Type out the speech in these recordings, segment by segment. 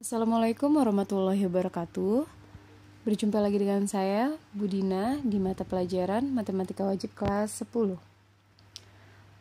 Assalamualaikum warahmatullahi wabarakatuh. Berjumpa lagi dengan saya, Budina, di mata pelajaran Matematika Wajib kelas 10.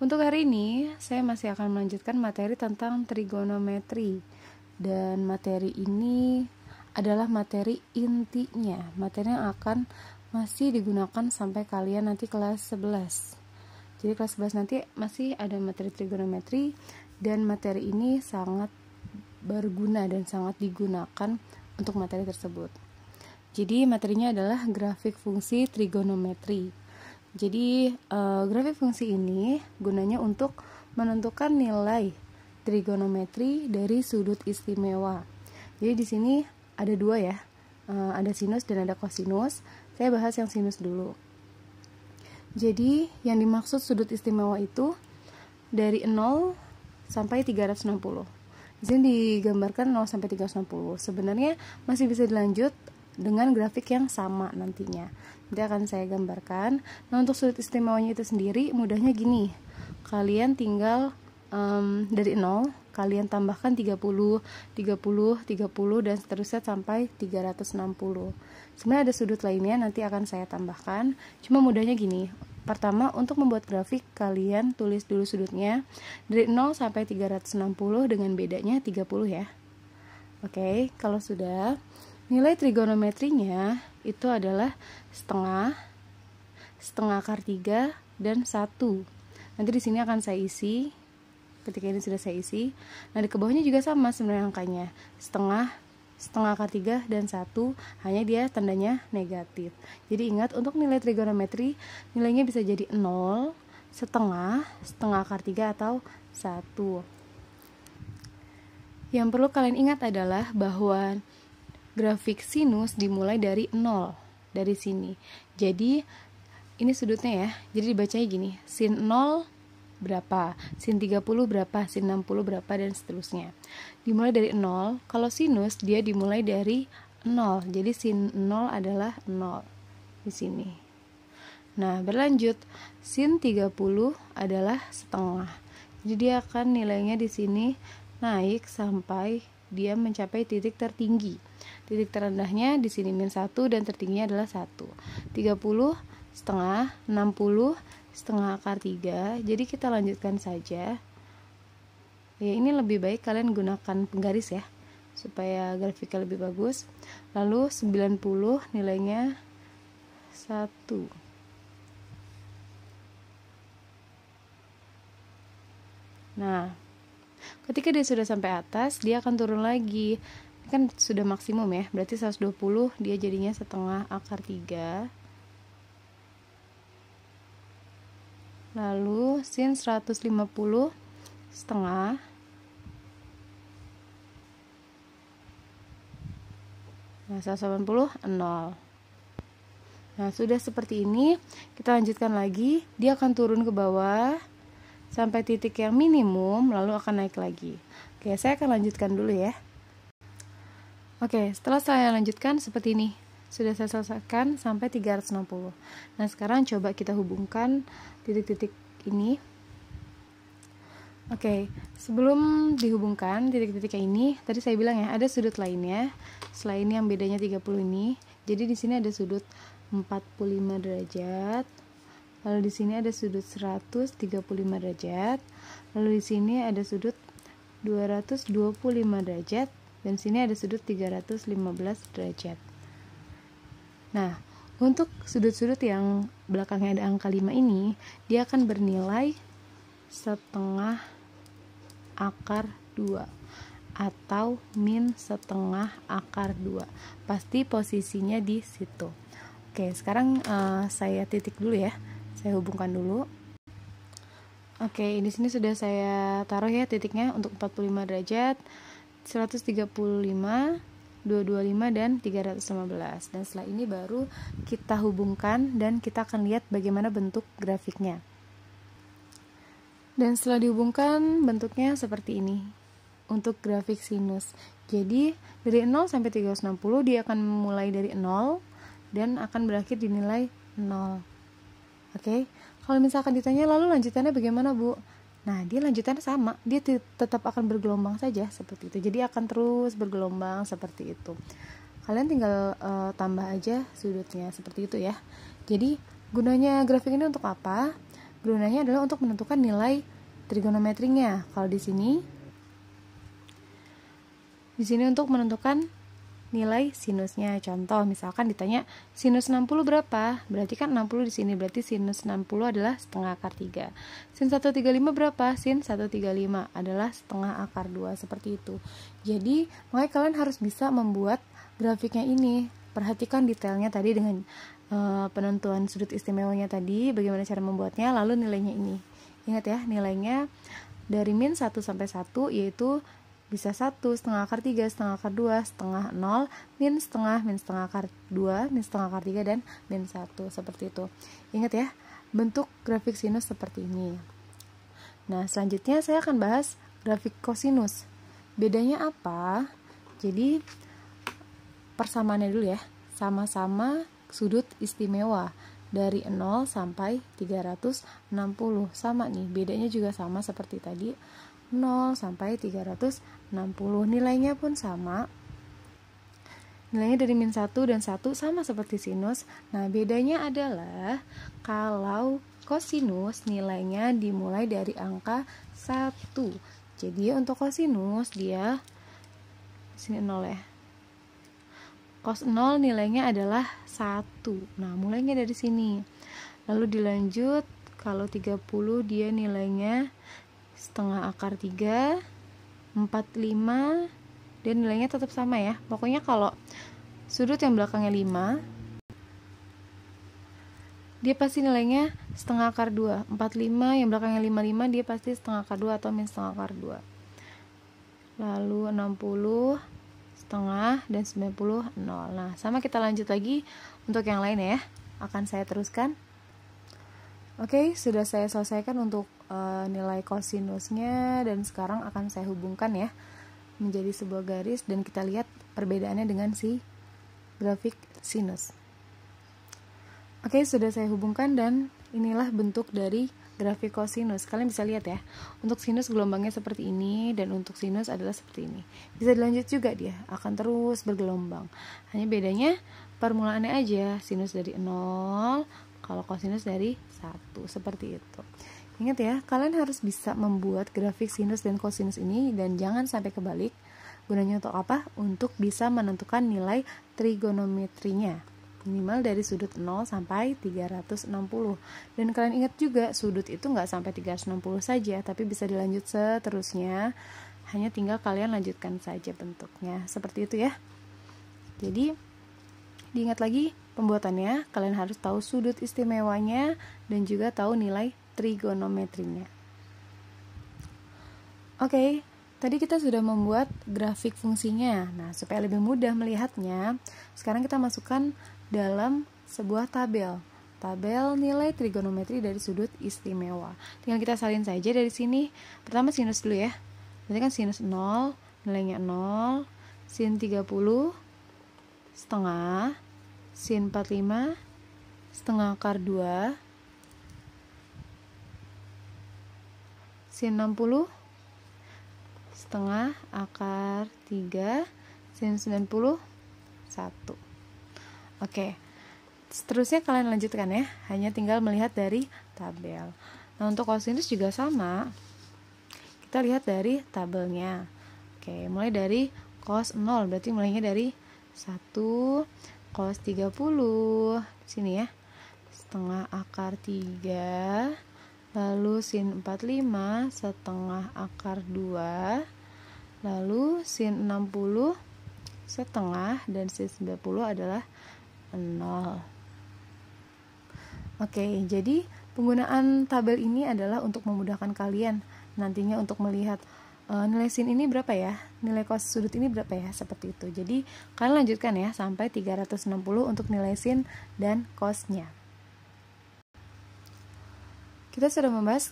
Untuk hari ini, saya masih akan melanjutkan materi tentang trigonometri. Dan materi ini adalah materi intinya, materi yang akan masih digunakan sampai kalian nanti kelas 11. Jadi kelas 11 nanti masih ada materi trigonometri, dan materi ini sangat berguna dan sangat digunakan untuk materi tersebut. Jadi materinya adalah grafik fungsi trigonometri. Jadi grafik fungsi ini gunanya untuk menentukan nilai trigonometri dari sudut istimewa. Jadi di sini ada dua ya, ada sinus dan ada kosinus. Saya bahas yang sinus dulu. Jadi yang dimaksud sudut istimewa itu dari 0 sampai 360. Di sini digambarkan 0 sampai 360. Sebenarnya masih bisa dilanjut dengan grafik yang sama nantinya. Nanti akan saya gambarkan. Nah, untuk sudut istimewanya itu sendiri mudahnya gini. Kalian tinggal dari 0, kalian tambahkan 30, 30, 30 dan seterusnya sampai 360. Sebenarnya ada sudut lainnya, nanti akan saya tambahkan. Cuma mudahnya gini. Pertama, untuk membuat grafik, kalian tulis dulu sudutnya dari 0 sampai 360 dengan bedanya 30 ya. Oke, kalau sudah, nilai trigonometrinya itu adalah setengah, setengah akar 3, dan 1. Nanti di sini akan saya isi, ketika ini sudah saya isi. Nah, di bawahnya juga sama sebenarnya angkanya, setengah, setengah akar 3 dan 1, hanya dia tandanya negatif. Jadi ingat, untuk nilai trigonometri nilainya bisa jadi 0, setengah, setengah akar 3 atau 1. Yang perlu kalian ingat adalah bahwa grafik sinus dimulai dari 0, dari sini. Jadi ini sudutnya ya, jadi dibacanya gini, sin 0 berapa, sin 30 berapa, sin 60 berapa, dan seterusnya. Dimulai dari 0. Kalau sinus dia dimulai dari 0. Jadi sin 0 adalah 0 di sini. Nah, berlanjut, sin 30 adalah setengah. Jadi dia akan nilainya di sini naik sampai dia mencapai titik tertinggi. Titik terendahnya di sini min 1 dan tertingginya adalah 1. 30 setengah, 60 setengah akar 3. Jadi kita lanjutkan saja. Ya, ini lebih baik kalian gunakan penggaris ya, supaya grafiknya lebih bagus. Lalu 90 nilainya 1. Nah, ketika dia sudah sampai atas, dia akan turun lagi. Ini kan sudah maksimum ya, berarti 120 dia jadinya setengah akar 3. Lalu sin 150 setengah. Nah, 180 0. Nah, sudah seperti ini, kita lanjutkan lagi. Dia akan turun ke bawah sampai titik yang minimum, lalu akan naik lagi. Oke, saya akan lanjutkan dulu ya. Oke, setelah saya lanjutkan seperti ini. Sudah saya selesaikan sampai 360. Nah, sekarang coba kita hubungkan titik-titik ini. Oke, sebelum dihubungkan titik-titik ini, tadi saya bilang ya, ada sudut lainnya selain yang bedanya 30 ini. Jadi di sini ada sudut 45 derajat. Lalu di sini ada sudut 135 derajat. Lalu di sini ada sudut 225 derajat, dan sini ada sudut 315 derajat. Nah, untuk sudut-sudut yang belakangnya ada angka 5 ini, dia akan bernilai setengah akar 2 atau min setengah akar 2. Pasti posisinya di situ. Oke, sekarang saya titik dulu ya. Saya hubungkan dulu. Oke, di sini sudah saya taruh ya titiknya untuk 45 derajat, 135, 225 dan 315. Dan setelah ini baru kita hubungkan dan kita akan lihat bagaimana bentuk grafiknya. Dan setelah dihubungkan bentuknya seperti ini untuk grafik sinus. Jadi dari 0 sampai 360 dia akan mulai dari 0 dan akan berakhir di nilai 0. Oke. Kalau misalkan ditanya lalu lanjutannya bagaimana, Bu? Nah, dia lanjutannya sama, dia tetap akan bergelombang saja seperti itu. Jadi akan terus bergelombang seperti itu. Kalian tinggal tambah aja sudutnya seperti itu ya. Jadi gunanya grafik ini untuk apa? Gunanya adalah untuk menentukan nilai trigonometrinya. Kalau di sini untuk menentukan nilai sinusnya. Contoh, misalkan ditanya sinus 60 berapa? Berarti kan 60 di sini, berarti sinus 60 adalah setengah akar 3. Sin 135 berapa? Sin 135 adalah setengah akar 2, seperti itu. Jadi, makanya kalian harus bisa membuat grafiknya ini. Perhatikan detailnya tadi dengan penentuan sudut istimewanya tadi, bagaimana cara membuatnya, lalu nilainya ini. Ingat ya, nilainya dari min 1 sampai 1, yaitu bisa 1, setengah akar 3, setengah akar 2, setengah 0, min setengah akar 2, min setengah akar 3, dan min 1, seperti itu. Ingat ya, bentuk grafik sinus seperti ini. Nah, selanjutnya saya akan bahas grafik kosinus. Bedanya apa? Jadi, persamaannya dulu ya, sama-sama sudut istimewa dari 0 sampai 360, sama nih, bedanya juga sama seperti tadi, 0 sampai 360. Nilainya pun sama. Nilainya dari min 1 dan 1 sama seperti sinus. Nah, bedanya adalah kalau kosinus nilainya dimulai dari angka 1. Jadi untuk kosinus dia sini 0 ya. Cos 0 nilainya adalah 1. Nah, mulainya dari sini. Lalu dilanjut, kalau 30 dia nilainya setengah akar 3, 45, dan nilainya tetap sama ya. Pokoknya kalau sudut yang belakangnya 5, dia pasti nilainya setengah akar 2. 45 yang belakangnya 55, dia pasti setengah akar 2 atau min setengah akar 2. Lalu 60, setengah, dan 90, 0. Nah, sama kita lanjut lagi untuk yang lain ya. Akan saya teruskan. Oke, sudah saya selesaikan untuk nilai kosinusnya, dan sekarang akan saya hubungkan ya menjadi sebuah garis, dan kita lihat perbedaannya dengan si grafik sinus. Oke, sudah saya hubungkan, dan inilah bentuk dari grafik kosinus. Kalian bisa lihat ya, untuk sinus gelombangnya seperti ini, dan untuk sinus adalah seperti ini. Bisa dilanjut juga, dia akan terus bergelombang. Hanya bedanya permulaannya aja, sinus dari 0, kalau kosinus dari 1, seperti itu. Ingat ya, kalian harus bisa membuat grafik sinus dan kosinus ini, dan jangan sampai kebalik. Gunanya untuk apa? Untuk bisa menentukan nilai trigonometrinya, minimal dari sudut 0 sampai 360. Dan kalian ingat juga, sudut itu nggak sampai 360 saja, tapi bisa dilanjut seterusnya. Hanya tinggal kalian lanjutkan saja bentuknya, seperti itu ya. Jadi diingat lagi pembuatannya, kalian harus tahu sudut istimewanya dan juga tahu nilai trigonometrinya. Oke, tadi kita sudah membuat grafik fungsinya. Nah, supaya lebih mudah melihatnya, sekarang kita masukkan dalam sebuah tabel. Tabel nilai trigonometri dari sudut istimewa. Tinggal kita salin saja dari sini. Pertama sinus dulu ya. Berarti kan sinus 0, nilainya 0, sin 30, setengah, sin 45, setengah akar 2, sin 60, setengah akar 3, sin 90, 1. Oke, seterusnya kalian lanjutkan ya, hanya tinggal melihat dari tabel. Nah, untuk kosinus juga sama, kita lihat dari tabelnya. Oke, mulai dari cos 0, berarti mulainya dari 1, cos 30, sini ya, setengah akar 3, lalu sin 45, setengah akar 2, lalu sin 60, setengah, dan sin 90 adalah 0. Oke, jadi penggunaan tabel ini adalah untuk memudahkan kalian nantinya untuk melihat nilai sin ini berapa ya, nilai cos sudut ini berapa ya, seperti itu. Jadi kalian lanjutkan ya sampai 360 untuk nilai sin dan cosnya. Kita sudah membahas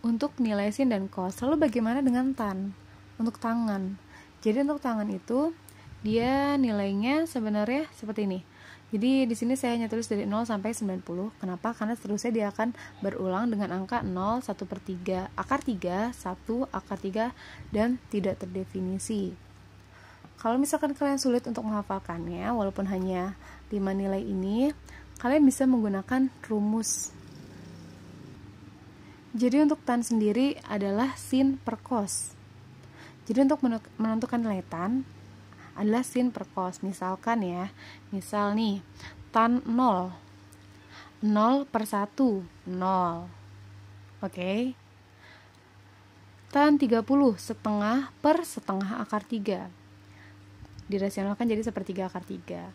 untuk nilai sin dan cos. Lalu bagaimana dengan tan? Untuk tangan. Jadi untuk tangan itu dia nilainya sebenarnya seperti ini. Jadi di sini saya hanya tulis dari 0 sampai 90. Kenapa? Karena seterusnya dia akan berulang dengan angka 0, 1/3, akar 3, 1, akar 3, dan tidak terdefinisi. Kalau misalkan kalian sulit untuk menghafalkannya, walaupun hanya 5 nilai ini, kalian bisa menggunakan rumus. Jadi untuk tan sendiri adalah sin per cos. Jadi untuk menentukan nilai tan adalah sin per cos. Misalkan ya, misal nih, tan 0, 0/1, 0. Oke. Tan 30, setengah per setengah akar 3. Dirasionalkan jadi 1/3 akar 3.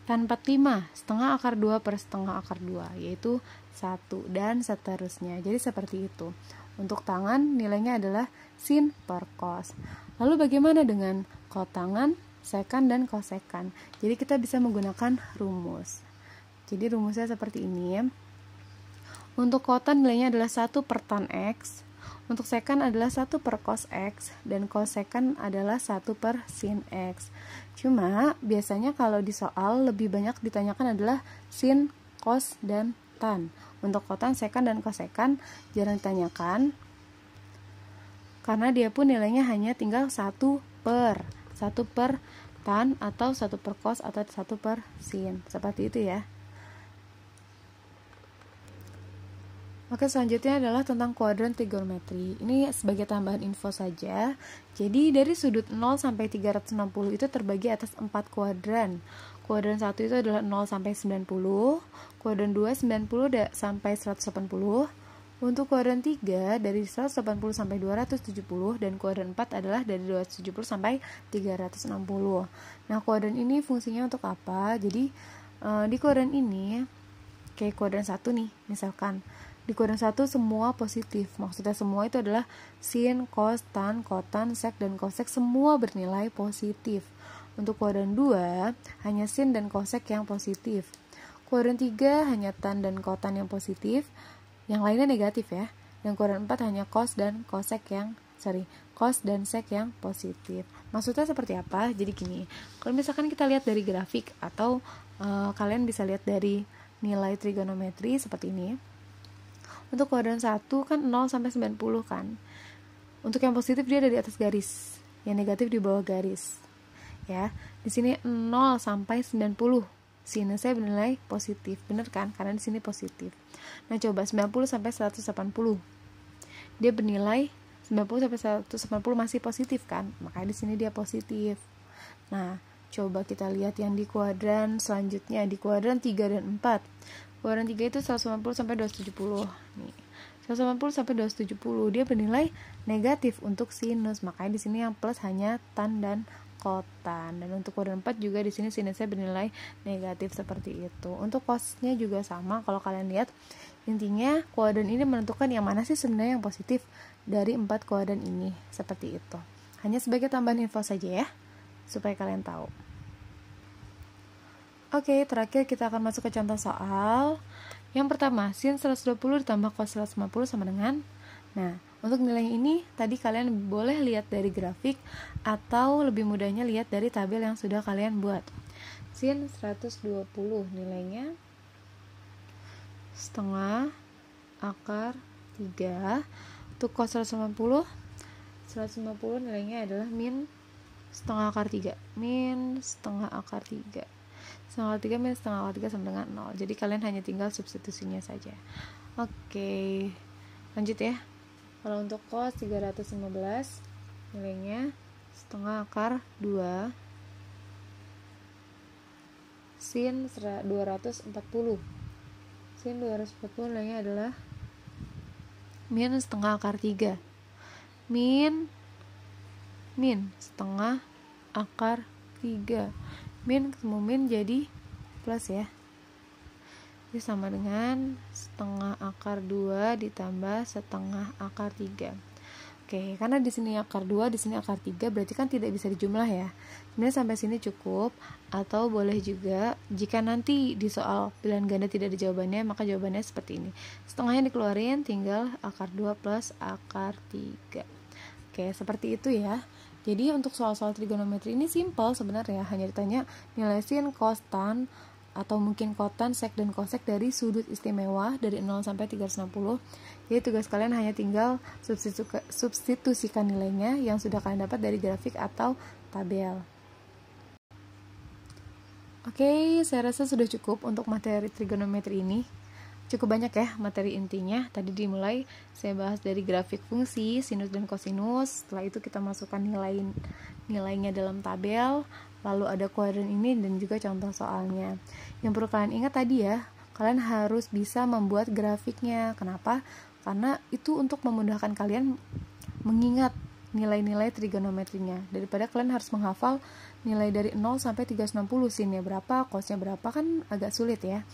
Tan 45, setengah akar 2 per setengah akar 2, yaitu 1, dan seterusnya. Jadi seperti itu. Untuk tangan nilainya adalah sin per cos. Lalu bagaimana dengan kotangan, sekan, dan kosekan? Jadi kita bisa menggunakan rumus. Jadi rumusnya seperti ini. Untuk kotan nilainya adalah 1 per tan X. Untuk sekan adalah 1 per cos X. Dan kosekan adalah 1 per sin X. Cuma biasanya kalau di soal lebih banyak ditanyakan adalah sin, cos, dan tan. Untuk kotan, sekan, dan kosekan jarang ditanyakan, karena dia pun nilainya hanya tinggal 1 per tan, atau 1 per cos, atau 1 per sin. Seperti itu ya. Oke, selanjutnya adalah tentang kuadran trigonometri. Ini sebagai tambahan info saja. Jadi dari sudut 0 sampai 360 itu terbagi atas 4 kuadran. Kuadran 1 itu adalah 0 sampai 90, kuadran 2 90 sampai 180. Untuk kuadran 3 dari 180 sampai 270, dan kuadran 4 adalah dari 270 sampai 360. Nah, kuadran ini fungsinya untuk apa? Jadi di kuadran ini, kayak kuadran 1 nih, misalkan di kuadran 1 semua positif. Maksudnya semua itu adalah sin, cos, tan, kotan, sek, dan kosek semua bernilai positif. Untuk kuadran 2 hanya sin dan kosek yang positif. Kuadran 3 hanya tan dan kotan yang positif. Yang lainnya negatif ya. Dan kuadran 4 hanya cos dan sek yang positif. Maksudnya seperti apa? Jadi gini, kalau misalkan kita lihat dari grafik, atau kalian bisa lihat dari nilai trigonometri seperti ini. Untuk kuadran 1 kan 0 sampai 90 kan. Untuk yang positif dia ada di atas garis, yang negatif di bawah garis. Ya, di sini 0 sampai 90. Sinusnya bernilai positif, bener kan? Karena di sini positif. Nah, coba 90 sampai 180. Dia bernilai 90 sampai 180 masih positif kan? Makanya di sini dia positif. Nah, coba kita lihat yang di kuadran selanjutnya, di kuadran 3 dan 4. Kuadran 3 itu 180 sampai 270. Nih, 180 sampai 270 dia bernilai negatif untuk sinus. Makanya di sini yang plus hanya tan dan kotan. Dan untuk kuadran 4 juga di sini sinusnya bernilai negatif seperti itu. Untuk cosnya juga sama. Kalau kalian lihat, intinya kuadran ini menentukan yang mana sih sebenarnya yang positif dari 4 kuadran ini. Seperti itu. Hanya sebagai tambahan info saja ya, supaya kalian tahu. Oke, terakhir kita akan masuk ke contoh soal. Yang pertama, sin 120 ditambah cos 150 sama dengan. Nah, untuk nilai ini tadi kalian boleh lihat dari grafik, atau lebih mudahnya lihat dari tabel yang sudah kalian buat. Sin 120 nilainya setengah akar 3. Untuk cos 150 nilainya adalah min setengah akar 3. Min setengah akar 3. Setengah akar 3 min setengah akar 3 sama dengan 0. Jadi kalian hanya tinggal substitusinya saja. Oke, lanjut ya. Kalau untuk cos 315 nilainya setengah akar 2. Sin 240. Sin 240 nilainya adalah min setengah akar 3. Min setengah akar 3. Min ketemu min jadi plus ya. Jadi sama dengan setengah akar 2 ditambah setengah akar 3. Oke, karena di sini akar 2, di sini akar 3, berarti kan tidak bisa dijumlah ya. Sebenarnya sampai sini cukup, atau boleh juga jika nanti di soal pilihan ganda tidak ada jawabannya, maka jawabannya seperti ini. Setengahnya dikeluarin, tinggal akar 2 plus akar 3. Oke, seperti itu ya. Jadi untuk soal-soal trigonometri ini simpel sebenarnya, hanya ditanya nilai sin, cos, tan, atau mungkin kotan, sek, dan kosek dari sudut istimewa dari 0 sampai 360. Jadi tugas kalian hanya tinggal substitusikan nilainya yang sudah kalian dapat dari grafik atau tabel. Oke, saya rasa sudah cukup untuk materi trigonometri ini. Cukup banyak ya materi intinya. Tadi dimulai saya bahas dari grafik fungsi, sinus dan kosinus. Setelah itu kita masukkan nilainya dalam tabel. Lalu ada kuadran ini dan juga contoh soalnya. Yang perlu kalian ingat tadi ya, kalian harus bisa membuat grafiknya. Kenapa? Karena itu untuk memudahkan kalian mengingat nilai-nilai trigonometrinya. Daripada kalian harus menghafal nilai dari 0 sampai 360, sinnya berapa, cosnya berapa, kan agak sulit ya.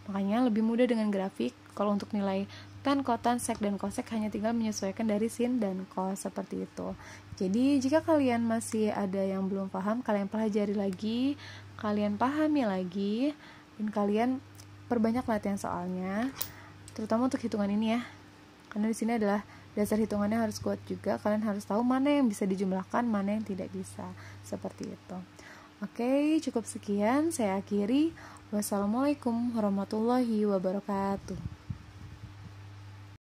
Makanya lebih mudah dengan grafik. Kalau untuk nilai tan, kotan, sek, dan kosek hanya tinggal menyesuaikan dari sin dan kos seperti itu. Jadi jika kalian masih ada yang belum paham, kalian pelajari lagi, kalian pahami lagi, dan kalian perbanyak latihan soalnya, terutama untuk hitungan ini ya. Karena di sini adalah dasar hitungannya harus kuat juga. Kalian harus tahu mana yang bisa dijumlahkan, mana yang tidak bisa. Seperti itu. Oke, cukup sekian. Saya akhiri. Wassalamualaikum warahmatullahi wabarakatuh.